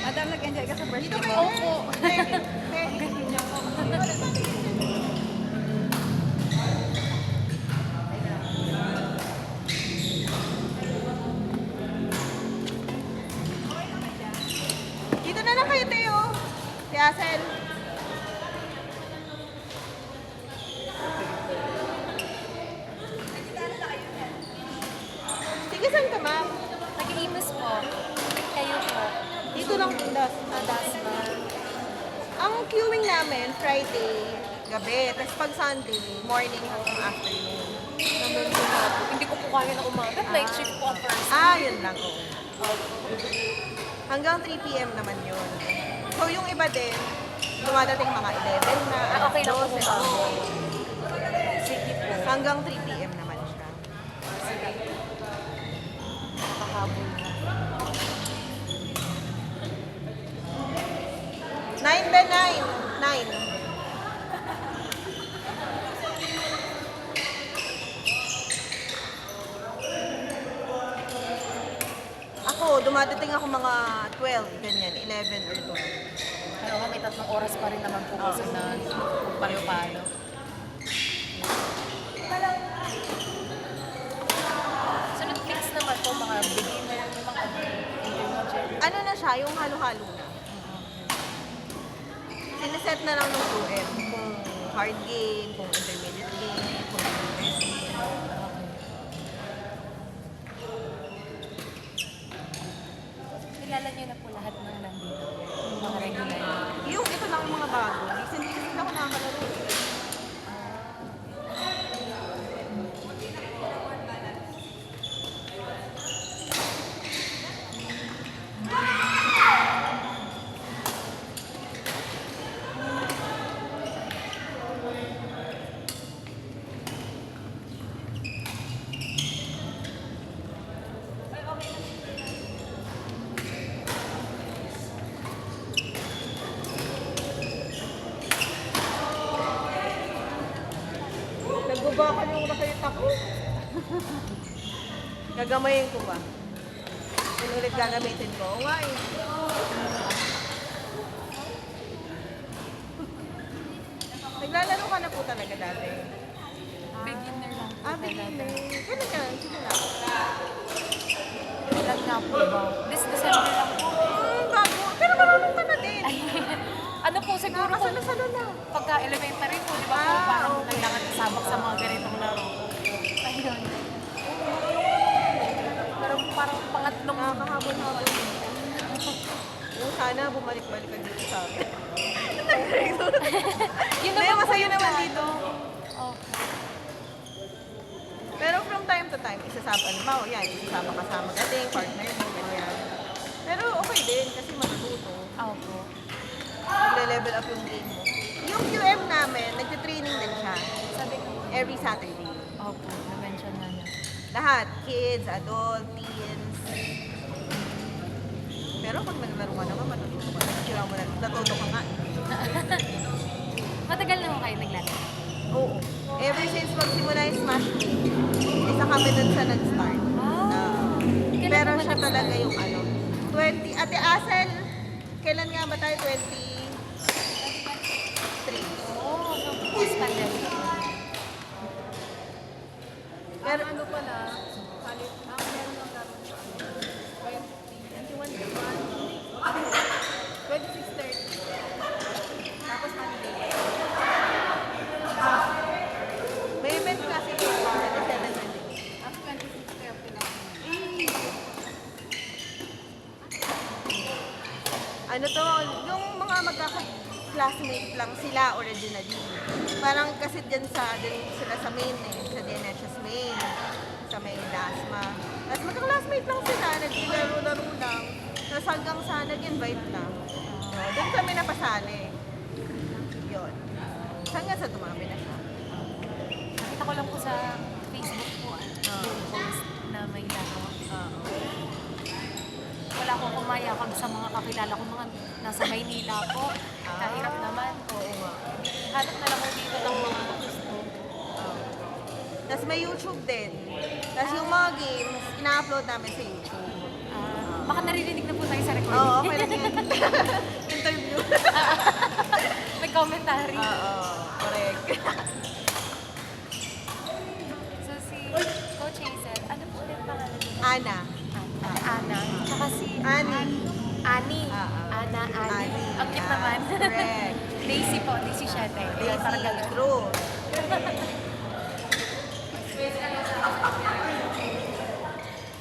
Madam, nag-enjoy ka sa birthday mo? Opo. Ang galing niya po. Dito na lang kayo, Teo. Si Asel. Sige, saan ka, ma'am? Nag-iimus po. Kayo po. Dito lang pindas. Nadasma. Ang queuing namin, Friday, gabi. Tapos pag Sunday, morning hanggang afternoon. Hindi ko po kaya na umagat. Night shift po ang first. Yun lang, oo. Hanggang 3 p.m. naman yun. So, yung iba din, dumadating mga 11 na, Okay lang po 12, ba? oo. Sige po. Hanggang 3 p.m. naman siya. Nakahabol na. 9 ba? 9. 9. Ako, dumadating ako mga 12, ganyan, 11 or 12. Pero may 3 oras pa rin naman po kasi na palo-palo. Sunod fix naman po mga beginner, mga intermediate. Ano na siya, yung halo-halo na. Sineset na lang ng 2M kung hard game, kung intermediate game, kung best game. Kilala niyo na po lahat ng nandito. Yung mga regular. Yung ito lang yung mga bago. Recently kasi ako nakakalaro. Nagbaba yung nakita ko. Gagamayin ko ba? Yun ulit gagamitin ko. Oo nga eh. Naglalaro ka na po talaga dati. Beginner lang po Beginner. Kailan ka? Simula. Ilan na po ba? This December lang po. Bago. Pero marunong ka na din. Ano po siguro po, Nakasalo-salo na. pagka elementary po, di ba po, parang okay. kailangan isabak sa mga ganitong laro. Ayun. Pero parang pangatlong Nakakahabol-habol. Sana bumalik-balik ka dito sa akin. Yun Hindi, naman po masaya yung naman plano. dito. Oh. Pero from time to time, isasama, ano yan, isasama kasama dating, partner mo, ganyan. Pero okay din, kasi matututo. Opo. Nagre-level up yung game mo. Yung QM namin, nagtitraining din siya. Sabi ko, Every Saturday. opo, na-mention na niya. Lahat, kids, adult, teens. Pero pag naglaro ka naman, matututo ka. Sila mo na, natuto ka nga. Matagal na mo kayo naglalaro? Oo. Ever since magsimula yung Smash Me, isa kami dun sa nag-start. Kailan Pero po ba siya nag-start? talaga yung ano. 20, Ate Asel, kailan nga ba tayo? 23. Oo, so post-pandemic. Pero Ano pala, halit, meron lang dapat sa 21, 26:30. Tapos Monday. may event kasi po sa 27 Tapos 26:30 lang. Ano to, yung mga magkaka-classmate lang sila originally. Parang kasi dyan sila sa main sa DNHS main, sa main DASMA. Tapos magka-classmate lang sila, naglaro-laro lang. Tapos hanggang sa nag-invite na. So, doon kami napasali. Yun. Hanggang sa dumami na siya. Nakita ko lang po sa Facebook po, post na may laro. Wala akong kumayakag sa mga kakilala ko, mga nasa Maynila po. Kahirap naman. Oo nga. Hanap na lang ko dito ng mga gusto. Tapos may YouTube din. Tapos yung mga games, ina-upload namin sa YouTube. Baka naririnig na po tayo sa recording. Oo, okay lang yun. Interview. May commentary. Oo, correct. So si Coach Hazel, ano po yung pangalan niyo? Ana. Ana. Saka si Ani. Ani. Oo. Ana, Ani. Ani. Ang cute naman. Correct. Daisy po, Daisy Siete. Daisy, Parang ganun. true.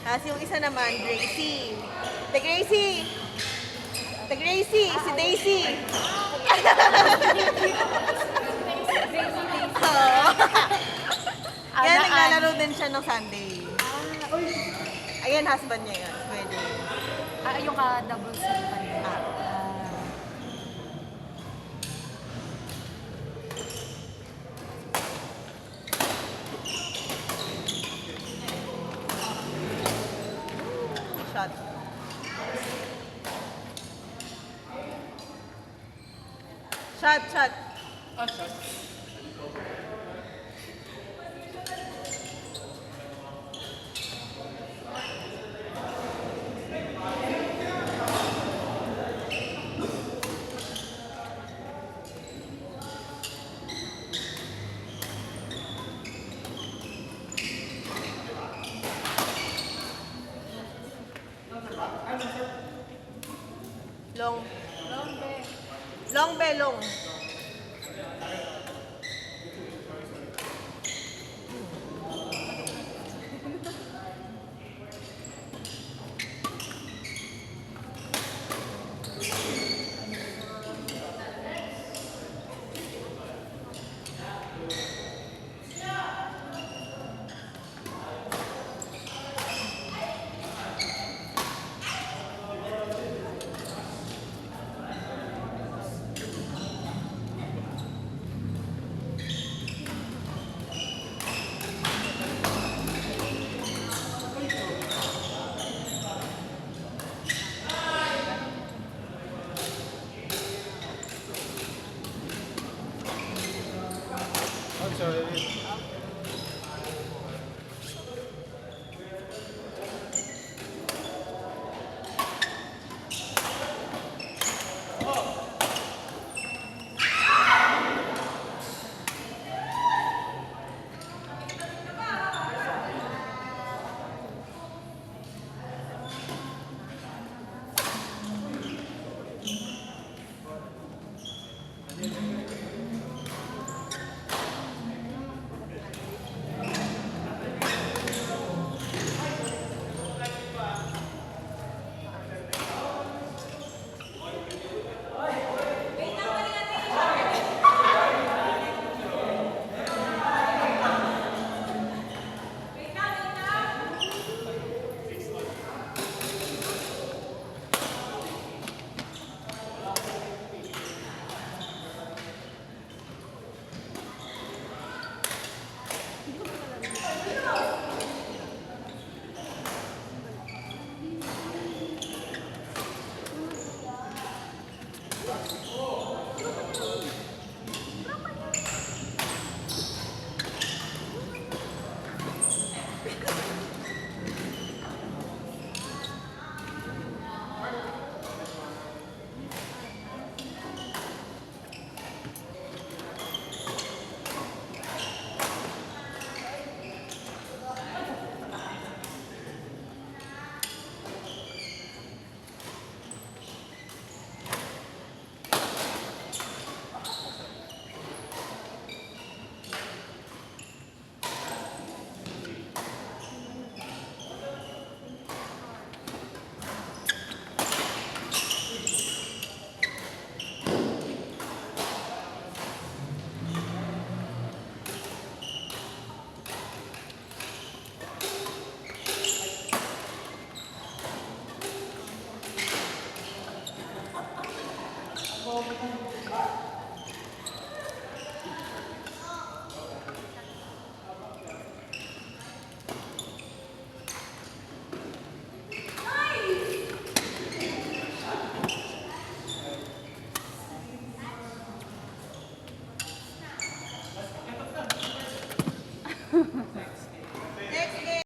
Tapos yung isa naman, Gracie. The Gracie! The Gracie! Si Daisy! Oo. Yan, Ana, naglalaro din siya ng Sunday. Ayan, husband niya yun. Pwede. Yung ka-double set pa rin. Ah. Shot. Shot, shot. Long. Long be long. Bobo.